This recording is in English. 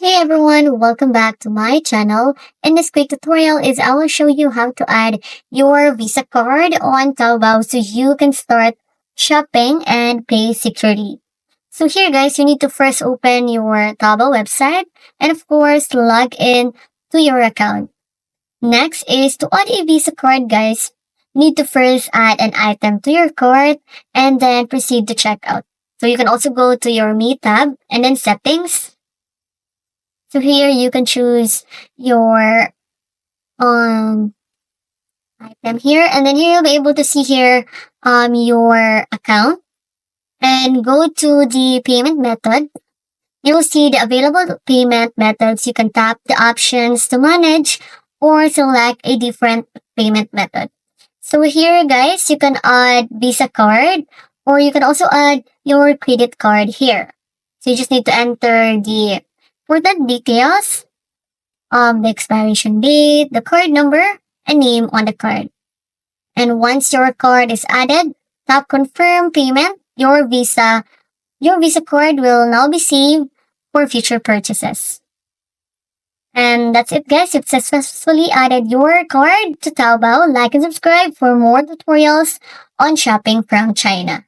Hey everyone, welcome back to my channel. In this quick tutorial I will show you how to add your Visa card on Taobao so you can start shopping and pay securely. So here guys, you need to first open your Taobao website and of course log in to your account. Next is to add a Visa card guys. You need to first add an item to your cart and then proceed to checkout. So you can also go to your Me tab and then settings. So here you can choose your um item here, and then here you'll be able to see here your account and go to the payment method. You'll see the available payment methods. You can tap the options to manage or select a different payment method. So here guys, you can add Visa card or you can also add your credit card here. So you just need to enter the important details, the expiration date, the card number, and name on the card. And once your card is added, tap confirm payment. Your Visa card will now be saved for future purchases. And that's it guys. You've successfully added your card to Taobao. Like and subscribe for more tutorials on shopping from China.